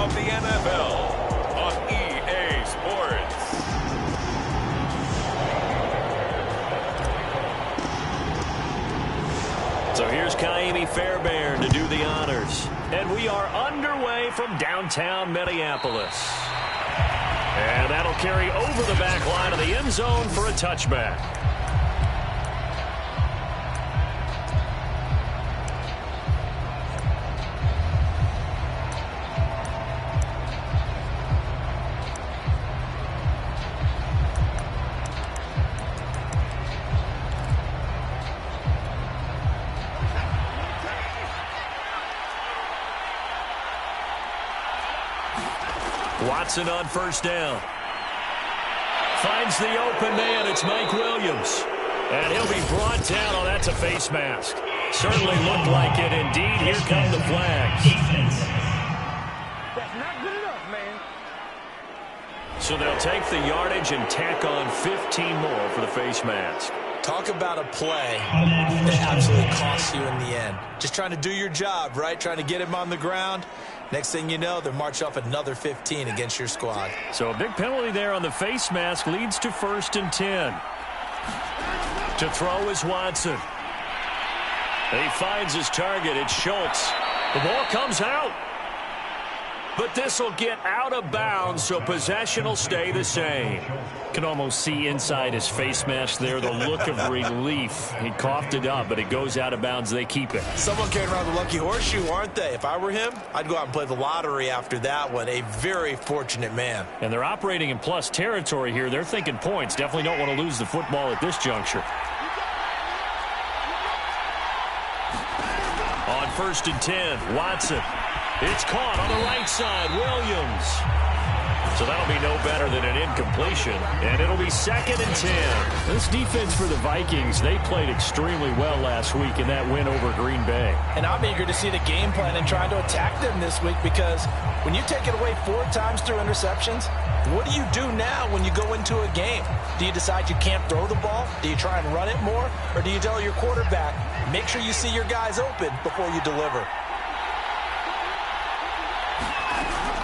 of the NFL on EA Sports. So here's Kaimi Fairbairn to do the honors. And we are underway from downtown Minneapolis. And that'll carry over the back line of the end zone for a touchback. Watson on first down. Finds the open man. It's Mike Williams. And he'll be brought down. Oh, that's a face mask. Certainly looked like it. Indeed, here come the flags. That's not good enough, man. So they'll take the yardage and tack on 15 more for the face mask. Talk about a play that absolutely costs you in the end. Just trying to do your job, right? Trying to get him on the ground. Next thing you know, they'll march off another 15 against your squad. So a big penalty there on the face mask leads to 1st and 10. To throw is Watson. He finds his target. It's Schultz. The ball comes out. But this will get out of bounds, so possession will stay the same. Can almost see inside his face mask there the look of relief. He coughed it up, but it goes out of bounds. They keep it. Someone carrying around the lucky horseshoe, aren't they? If I were him, I'd go out and play the lottery after that one. A very fortunate man. And they're operating in plus territory here. They're thinking points. Definitely don't want to lose the football at this juncture. On 1st and 10, Watson. It's caught on the right side, Williams. So that'll be no better than an incompletion, and it'll be 2nd and 10. This defense for the Vikings, they played extremely well last week in that win over Green Bay. And I'm eager to see the game plan and trying to attack them this week, because when you take it away 4 times through interceptions, what do you do now when you go into a game? Do you decide you can't throw the ball? Do you try and run it more? Or do you tell your quarterback, make sure you see your guys open before you deliver?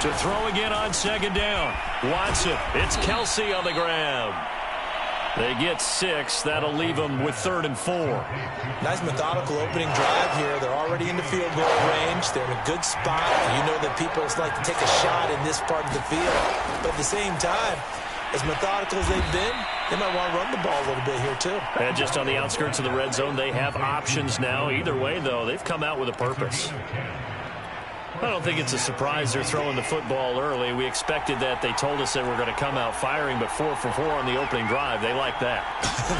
To throw again on 2nd down. Watson. It's Kelsey on the ground. They get 6. That'll leave them with 3rd and 4. Nice methodical opening drive here. They're already in the field goal range. They're in a good spot. You know that people like to take a shot in this part of the field. But at the same time, as methodical as they've been, they might want to run the ball a little bit here too. And just on the outskirts of the red zone, they have options now. Either way, though, they've come out with a purpose. I don't think it's a surprise they're throwing the football early. We expected that. They told us they were going to come out firing, but 4 for 4 on the opening drive. They like that.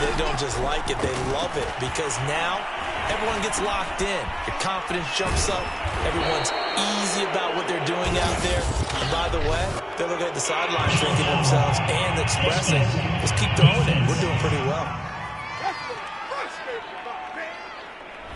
They don't just like it, they love it, because now everyone gets locked in. Your confidence jumps up. Everyone's easy about what they're doing out there. And by the way, they're looking at the sidelines thinking to themselves and expressing, let's keep throwing it. We're doing pretty well.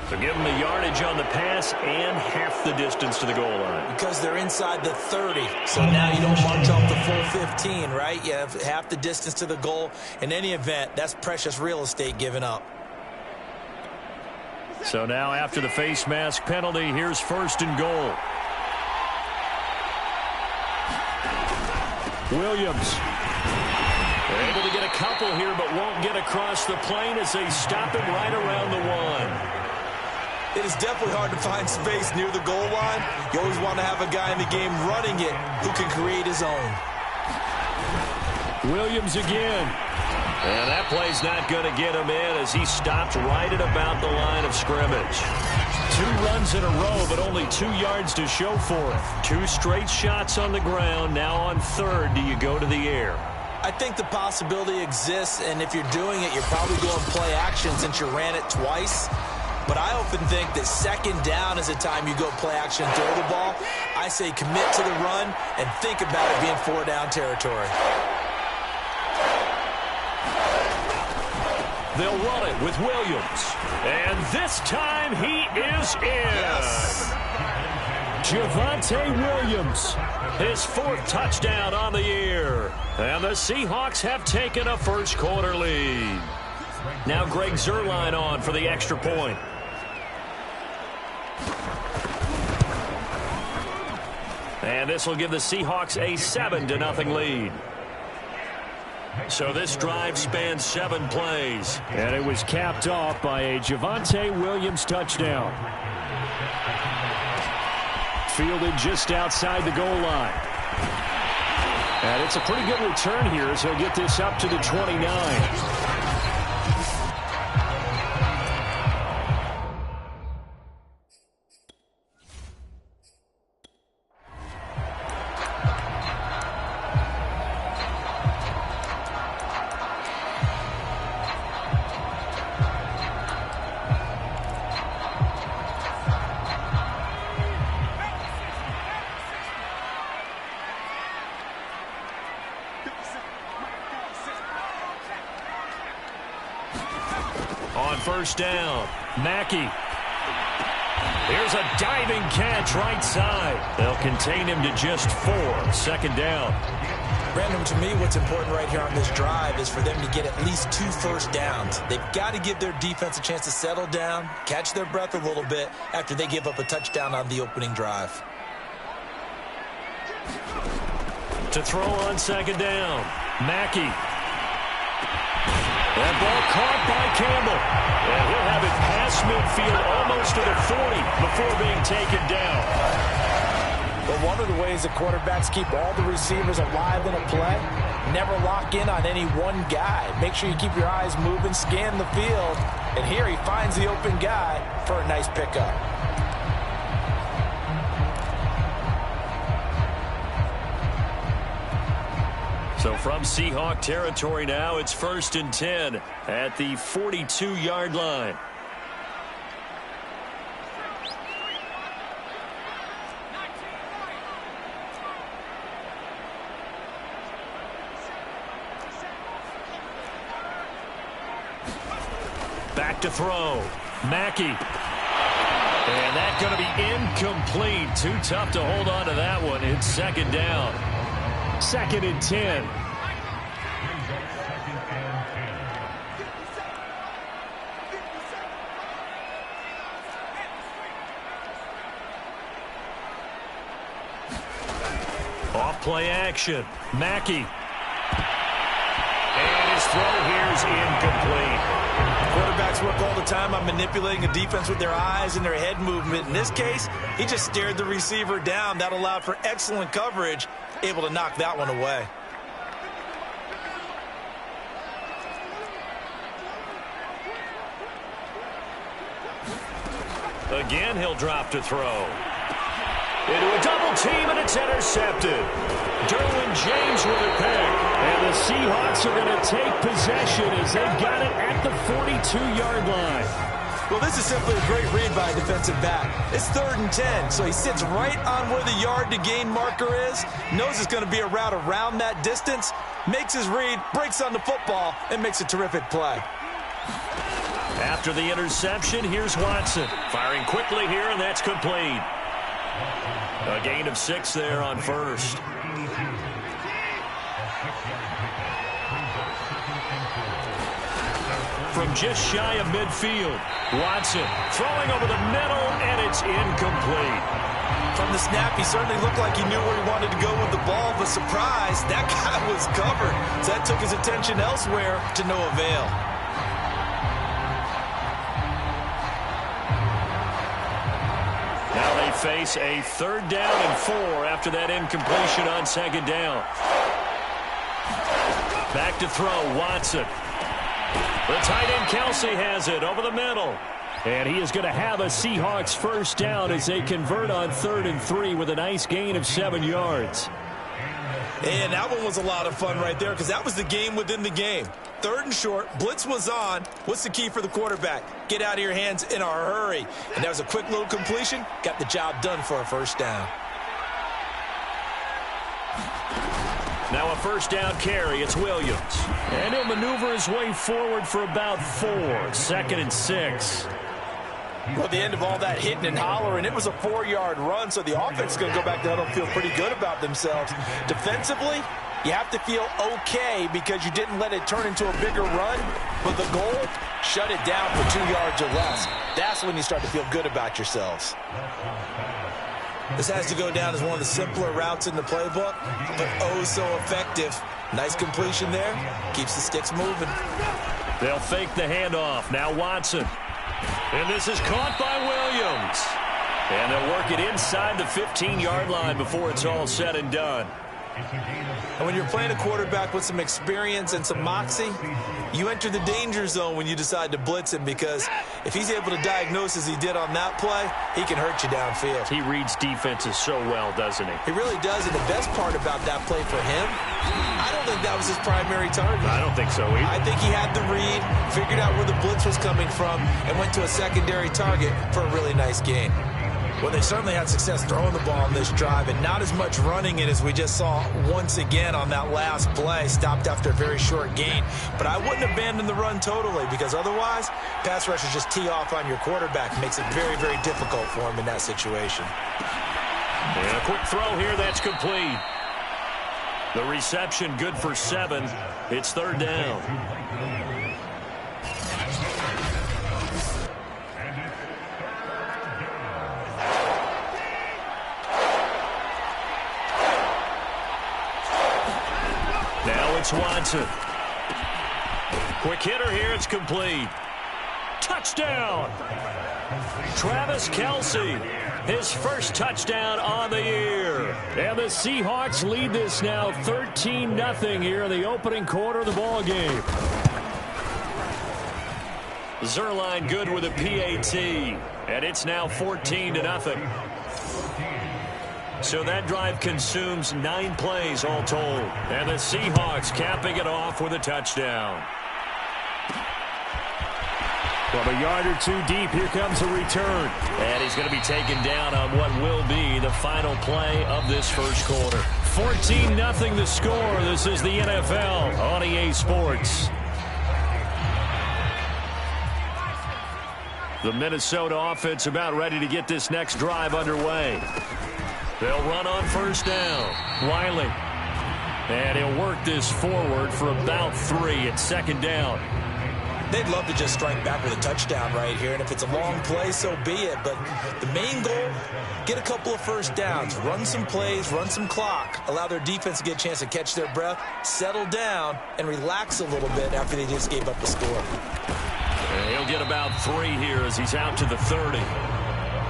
So give them the yardage on the pass and half the distance to the goal line. Because they're inside the 30. So now you don't march off the full 15, right? You have half the distance to the goal. In any event, that's precious real estate given up. So now after the face mask penalty, here's 1st and goal. Williams. They're able to get a couple here, but won't get across the plane as they stop him right around the 1. It is definitely hard to find space near the goal line. You always want to have a guy in the game running it who can create his own. Williams again. And that play's not going to get him in as he stopped right at about the line of scrimmage. 2 runs in a row, but only 2 yards to show for it. 2 straight shots on the ground. Now on 3rd, do you go to the air? I think the possibility exists, and if you're doing it, you're probably going play action since you ran it twice. But I often think that 2nd down is the time you go play action and throw the ball. I say commit to the run and think about it being 4 down territory. They'll run it with Williams. And this time he is in. Yes. Javonte Williams, his 4th touchdown on the year. And the Seahawks have taken a first quarter lead. Now Greg Zuerlein on for the extra point. And this will give the Seahawks a 7-0 lead. So this drive spans 7 plays. And it was capped off by a Javonte Williams touchdown. Fielded just outside the goal line. And it's a pretty good return here as he'll get this up to the 29. On first down, Mackey. Here's a diving catch right side. They'll contain him to just 4. Second down. Brandon, to me, what's important right here on this drive is for them to get at least 2 first downs. They've got to give their defense a chance to settle down, catch their breath a little bit after they give up a touchdown on the opening drive. To throw on second down, Mackey. That ball caught by Campbell. And he'll have it past midfield almost to the 40 before being taken down. Well, one of the ways that quarterbacks keep all the receivers alive in a play, never lock in on any one guy. Make sure you keep your eyes moving, scan the field. And here he finds the open guy for a nice pickup. So from Seahawk territory now, it's 1st and 10 at the 42-yard line. Back to throw. Mackey. And that's going to be incomplete. Too tough to hold on to that one. It's second down. 2nd and 10. Off play action. Mackey. And his throw here is incomplete. Quarterbacks work all the time on manipulating a defense with their eyes and their head movement. In this case, he just stared the receiver down. That allowed for excellent coverage, able to knock that one away. Again, he'll drop to throw. Into a double team, and it's intercepted. Derwin James with a pick. And the Seahawks are going to take possession as they've got it at the 42-yard line. Well, this is simply a great read by a defensive back. It's 3rd and 10, so he sits right on where the yard-to-gain marker is, knows it's going to be a route around that distance, makes his read, breaks on the football, and makes a terrific play. After the interception, here's Watson. Firing quickly here, and that's complete. A gain of 6 there on first. From just shy of midfield, Watson throwing over the middle, and it's incomplete. From the snap, he certainly looked like he knew where he wanted to go with the ball, but surprise, that guy was covered. So that took his attention elsewhere to no avail. Now they face a 3rd down and 4 after that incompletion on second down. Back to throw, Watson. The tight end Kelsey has it over the middle. And he is going to have a Seahawks first down as they convert on 3rd and 3 with a nice gain of 7 yards. And that one was a lot of fun right there because that was the game within the game. 3rd and short, blitz was on. What's the key for the quarterback? Get out of your hands in a hurry. And that was a quick little completion. Got the job done for a first down. Now a first down carry. It's Williams. And he'll maneuver his way forward for about 4. 2nd and 6. Well, at the end of all that hitting and hollering, it was a 4-yard run, so the offense is going to go back to huddle and feel pretty good about themselves. Defensively, you have to feel okay because you didn't let it turn into a bigger run, but the goal, shut it down for 2 yards or less. That's when you start to feel good about yourselves. This has to go down as one of the simpler routes in the playbook, but oh so effective. Nice completion there. Keeps the sticks moving. They'll fake the handoff. Now Watson. And this is caught by Williams. And they'll work it inside the 15-yard line before it's all said and done. And when you're playing a quarterback with some experience and some moxie, you enter the danger zone when you decide to blitz him, because if he's able to diagnose as he did on that play, he can hurt you downfield. He reads defenses so well, doesn't he? He really does, and the best part about that play for him, I don't think that was his primary target. I don't think so either. I think he had the read, figured out where the blitz was coming from, and went to a secondary target for a really nice gain. Well, they certainly had success throwing the ball on this drive, and not as much running it as we just saw once again on that last play. Stopped after a very short gain. But I wouldn't abandon the run totally, because otherwise, pass rushers just tee off on your quarterback. It makes it very, very difficult for him in that situation. And a quick throw here that's complete. The reception good for 7. It's 3rd down. It's Watson. Quick hitter here. It's complete. Touchdown. Travis Kelce. His first touchdown on the year. And the Seahawks lead this now 13-0 here in the opening quarter of the ball game. Zerline good with a PAT. And it's now 14-0. So that drive consumes 9 plays all told. And the Seahawks capping it off with a touchdown. From a yard or 2 deep, here comes a return. And he's going to be taken down on what will be the final play of this first quarter. 14-0 the score. This is the NFL on EA Sports. The Minnesota offense about ready to get this next drive underway. They'll run on first down. Wiley. And he'll work this forward for about 3 at 2nd down. They'd love to just strike back with a touchdown right here, and if it's a long play, so be it. But the main goal, get a couple of first downs, run some plays, run some clock, allow their defense to get a chance to catch their breath, settle down, and relax a little bit after they just gave up the score. And he'll get about 3 here as he's out to the 30.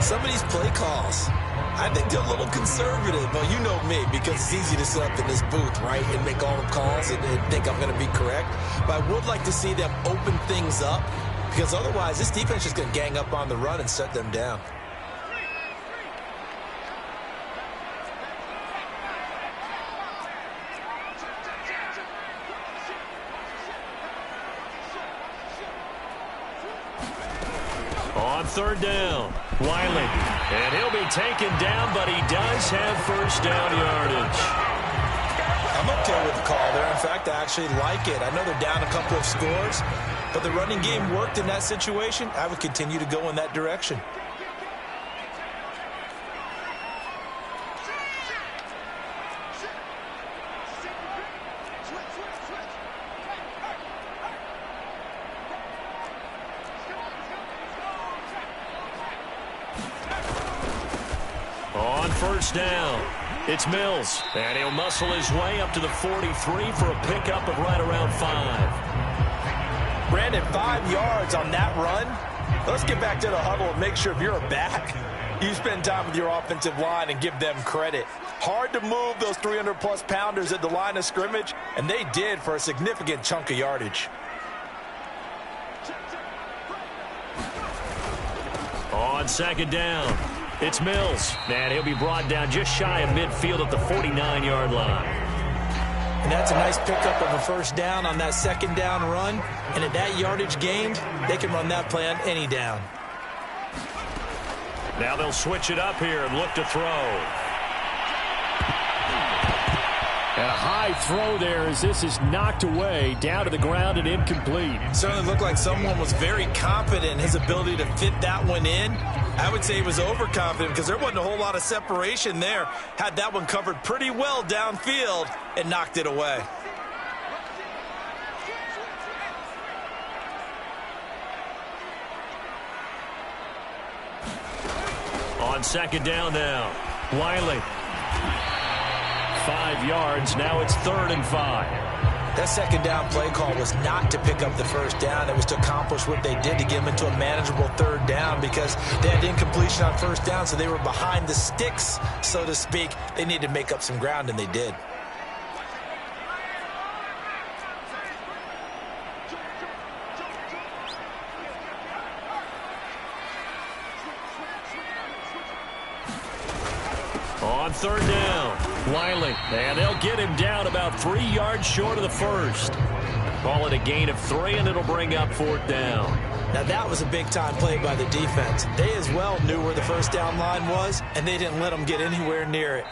Some of these play calls, I think they're a little conservative. Well, you know me, because it's easy to sit up in this booth, right, and make all the calls and think I'm going to be correct. But I would like to see them open things up, because otherwise this defense is just going to gang up on the run and shut them down. On 3rd down, Wiley. And he'll be taken down, but he does have first down yardage. I'm okay with the call there. In fact, I actually like it. I know they're down a couple of scores, but the running game worked in that situation. I would continue to go in that direction. On first down, it's Mills. And he'll muscle his way up to the 43 for a pickup of right around 5. Brandon, 5 yards on that run. Let's get back to the huddle and make sure if you're a back, you spend time with your offensive line and give them credit. Hard to move those 300-plus pounders at the line of scrimmage, and they did for a significant chunk of yardage. On 2nd down, it's Mills. And he'll be brought down just shy of midfield at the 49-yard line. And that's a nice pickup of a first down on that 2nd down run. And at that yardage gained, they can run that play on any down. Now they'll switch it up here and look to throw. And a high throw there as this is knocked away, down to the ground and incomplete. Certainly looked like someone was very confident in his ability to fit that one in. I would say he was overconfident because there wasn't a whole lot of separation there. Had that one covered pretty well downfield and knocked it away. On 2nd down now, Wiley. 5 yards. Now it's 3rd and 5. That second down play call was not to pick up the first down. It was to accomplish what they did to get them into a manageable 3rd down because they had incompletion on first down, so they were behind the sticks, so to speak. They needed to make up some ground, and they did. On 3rd down, Wiley, and they'll get him down about 3 yards short of the first. Call it a gain of 3, and it'll bring up 4th down. Now, that was a big-time play by the defense. They as well knew where the first down line was, and they didn't let them get anywhere near it.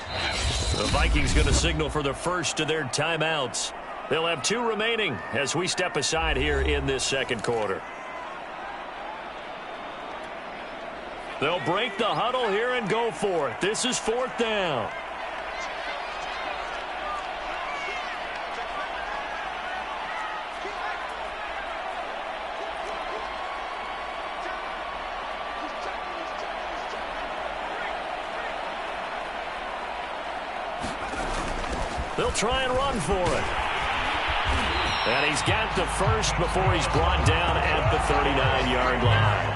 The Vikings going to signal for the first of their timeouts. They'll have 2 remaining as we step aside here in this second quarter. They'll break the huddle here and go for it. This is 4th down. They'll try and run for it. And he's got the first before he's brought down at the 39-yard line.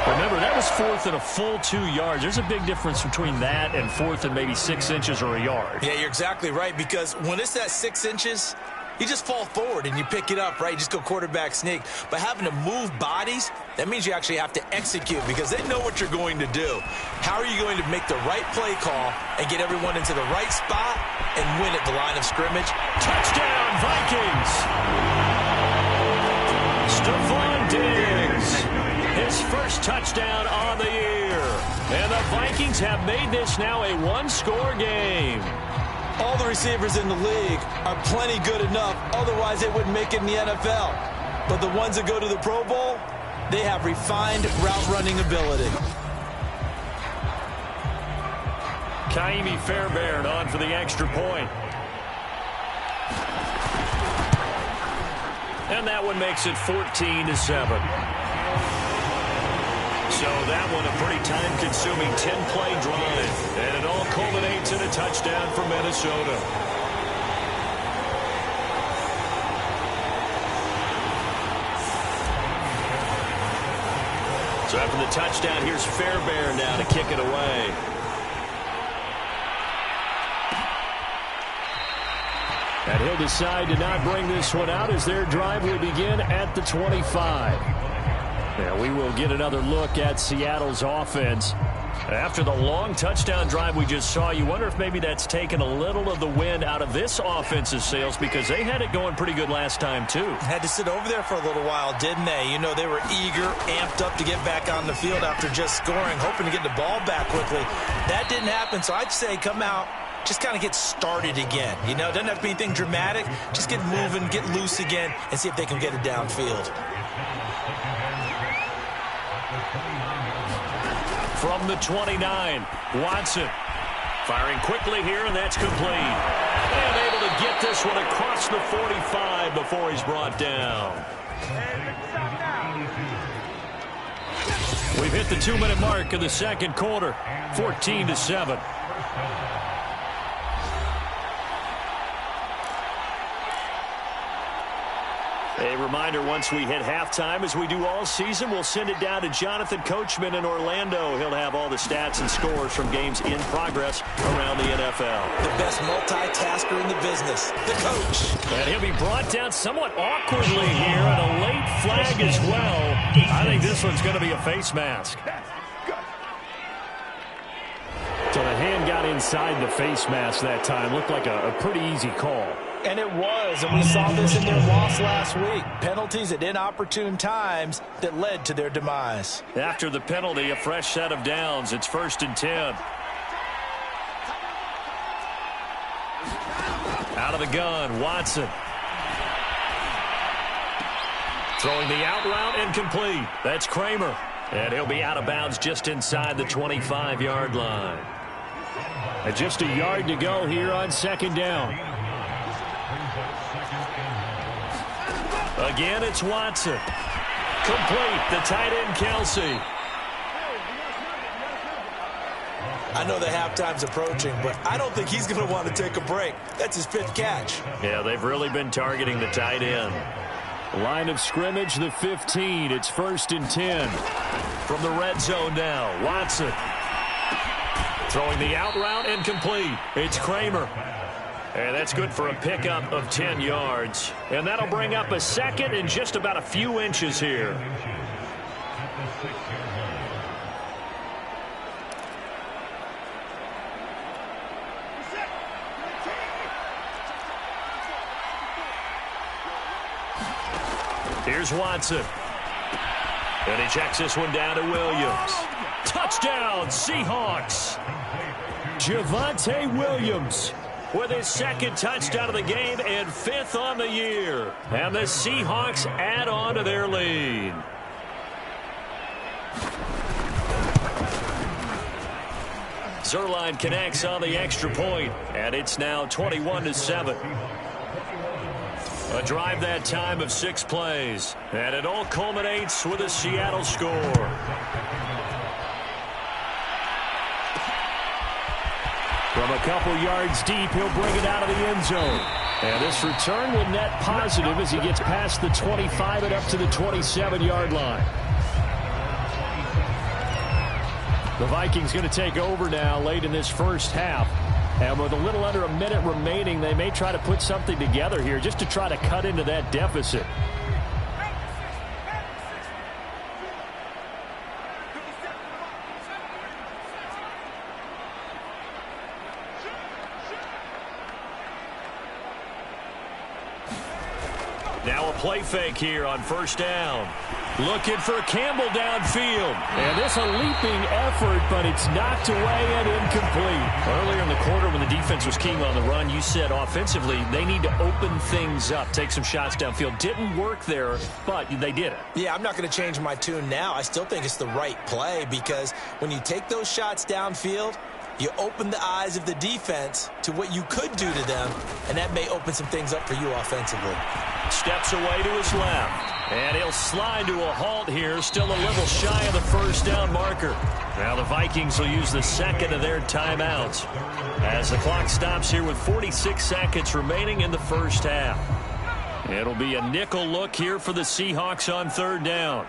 Remember, that was 4th and a full 2 yards. There's a big difference between that and 4th and maybe 6 inches or a yard. Yeah, you're exactly right, because when it's that 6 inches, you just fall forward and you pick it up, right? You just go quarterback sneak. But having to move bodies, that means you actually have to execute because they know what you're going to do. How are you going to make the right play call and get everyone into the right spot and win at the line of scrimmage? Touchdown, Vikings! Stephon Diggs, his first touchdown on the year. And the Vikings have made this now a 1-score game. All the receivers in the league are plenty good enough, otherwise they wouldn't make it in the NFL. But the ones that go to the Pro Bowl, they have refined route running ability. Kaimi Fairbairn on for the extra point. And that one makes it 14-7. So that one a pretty time-consuming 10-play drive. And it all culminates in a touchdown for Minnesota. So after the touchdown, here's Fairbairn now to kick it away. And he'll decide to not bring this one out as their drive will begin at the 25. Yeah, we will get another look at Seattle's offense. After the long touchdown drive we just saw, you wonder if maybe that's taken a little of the wind out of this offense's sails because they had it going pretty good last time, too. Had to sit over there for a little while, didn't they? You know, they were eager, amped up to get back on the field after just scoring, hoping to get the ball back quickly. That didn't happen, so I'd say come out, just kind of get started again. You know, doesn't have to be anything dramatic. Just get moving, get loose again, and see if they can get it downfield. From the 29, Watson firing quickly here, and that's complete. And able to get this one across the 45 before he's brought down. We've hit the 2-minute mark of the second quarter, 14-7. A reminder, once we hit halftime, as we do all season, we'll send it down to Jonathan Coachman in Orlando. He'll have all the stats and scores from games in progress around the NFL. The best multitasker in the business, the coach. And he'll be brought down somewhat awkwardly here, and a late flag as well. I think this one's going to be a face mask. So the hand got inside the face mask that time. Looked like a pretty easy call. And it was, and we saw this in their loss last week. Penalties at inopportune times that led to their demise. After the penalty, a fresh set of downs. It's 1st and 10. Out of the gun, Watson. Throwing the out route, incomplete. That's Kramer. And he'll be out of bounds just inside the 25-yard line. And just a yard to go here on 2nd down. Again, it's Watson. Complete, the tight end, Kelsey. I know the halftime's approaching, but I don't think he's going to want to take a break. That's his 5th catch. Yeah, they've really been targeting the tight end. Line of scrimmage, the 15. It's 1st and 10. From the red zone now, Watson. Throwing the out route incomplete. It's Kramer. And that's good for a pickup of 10 yards. And that'll bring up a 2nd and just about a few inches here. Here's Watson. And he checks this one down to Williams. Touchdown, Seahawks. Javonte Williams with his 2nd touchdown of the game and 5th on the year. And the Seahawks add on to their lead. Zuerlein connects on the extra point, and it's now 21-7. A drive that time of 6 plays, and it all culminates with a Seattle score. From a couple yards deep, he'll bring it out of the end zone. And this return will net positive as he gets past the 25 and up to the 27-yard line. The Vikings going to take over now late in this first half. And with a little under a minute remaining, they may try to put something together here just to try to cut into that deficit. Now a play fake here on 1st down. Looking for Campbell downfield. And this a leaping effort, but it's knocked away and incomplete. Earlier in the quarter when the defense was keying on the run, you said offensively they need to open things up, take some shots downfield. Didn't work there, but they did it. Yeah, I'm not going to change my tune now. I still think it's the right play because when you take those shots downfield, you open the eyes of the defense to what you could do to them, and that may open some things up for you offensively. Steps away to his left. And he'll slide to a halt here, still a little shy of the 1st down marker. Now the Vikings will use the 2nd of their timeouts as the clock stops here with 46 seconds remaining in the first half. It'll be a nickel look here for the Seahawks on 3rd down.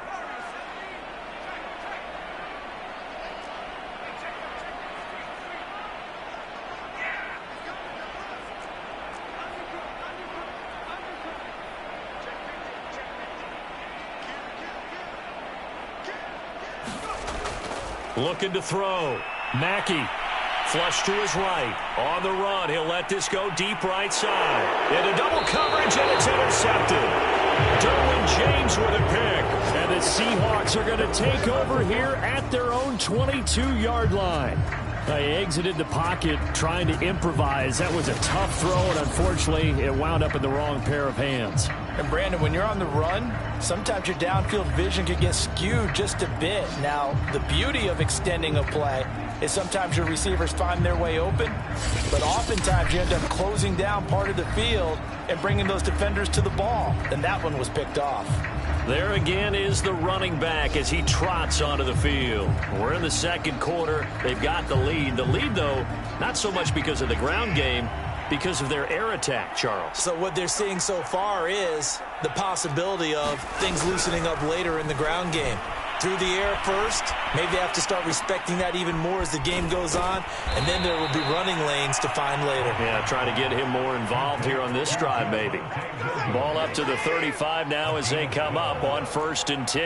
Looking to throw. Mackey. Flush to his right. On the run. He'll let this go deep right side. Into double coverage, and it's intercepted. Derwin James with a pick. And the Seahawks are going to take over here at their own 22-yard line. They exited the pocket trying to improvise. That was a tough throw, and unfortunately, it wound up in the wrong pair of hands. And, Brandon, when you're on the run, sometimes your downfield vision can get skewed just a bit. Now, the beauty of extending a play is sometimes your receivers find their way open, but oftentimes you end up closing down part of the field and bringing those defenders to the ball. And that one was picked off. There again is the running back as he trots onto the field. We're in the 2nd quarter. They've got the lead. The lead, though, not so much because of the ground game, because of their air attack, Charles. So what they're seeing so far is the possibility of things loosening up later in the ground game. Through the air first, maybe they have to start respecting that even more as the game goes on, and then there will be running lanes to find later. Yeah, try to get him more involved here on this drive, maybe. Ball up to the 35 now as they come up on 1st and 10.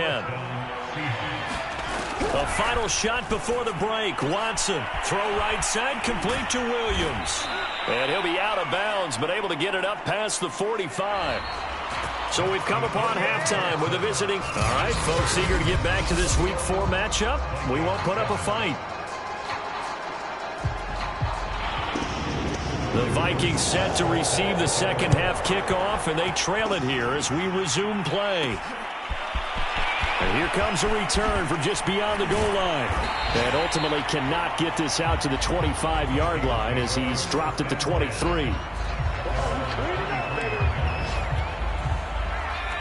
A final shot before the break. Watson, throw right side, complete to Williams. And he'll be out of bounds, but able to get it up past the 45. So we've come upon halftime with a visiting. All right, folks, eager to get back to this Week 4 matchup. We won't put up a fight. The Vikings set to receive the 2nd half kickoff, and they trail it here as we resume play. And here comes a return from just beyond the goal line. And ultimately cannot get this out to the 25-yard line as he's dropped at the 23.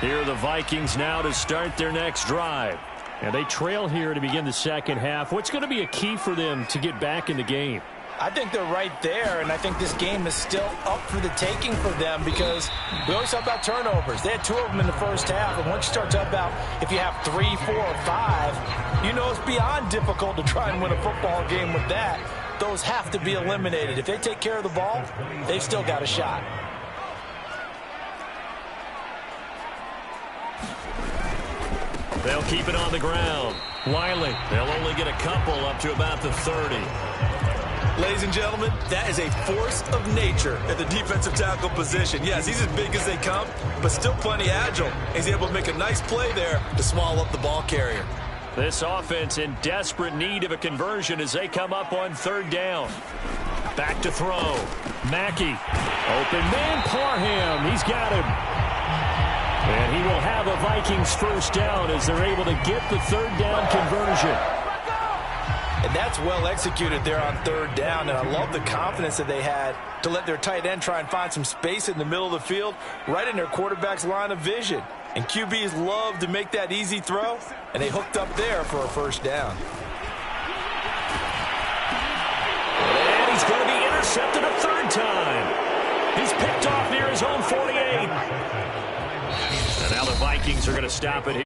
Here are the Vikings now to start their next drive. And they trail here to begin the second half. What's going to be a key for them to get back in the game? I think they're right there, and I think this game is still up for the taking for them because we always talk about turnovers. They had 2 of them in the first half, and once you start talking about if you have 3, 4, or 5, you know it's beyond difficult to try and win a football game with that. Those have to be eliminated. If they take care of the ball, they've still got a shot. They'll keep it on the ground. Wiley, they'll only get a couple up to about the 30. Ladies and gentlemen, that is a force of nature at the defensive tackle position. Yes, he's as big as they come, but still plenty agile. He's able to make a nice play there to small up the ball carrier. This offense in desperate need of a conversion as they come up on 3rd down. Back to throw. Mackey. Open man, Parham. He's got him. And he will have a Vikings 1st down as they're able to get the 3rd down conversion. And that's well executed there on 3rd down, and I love the confidence that they had to let their tight end try and find some space in the middle of the field, right in their quarterback's line of vision. And QBs love to make that easy throw, and they hooked up there for a 1st down. And he's going to be intercepted a 3rd time. He's picked off near his own 48. And now the Vikings are going to stop it here.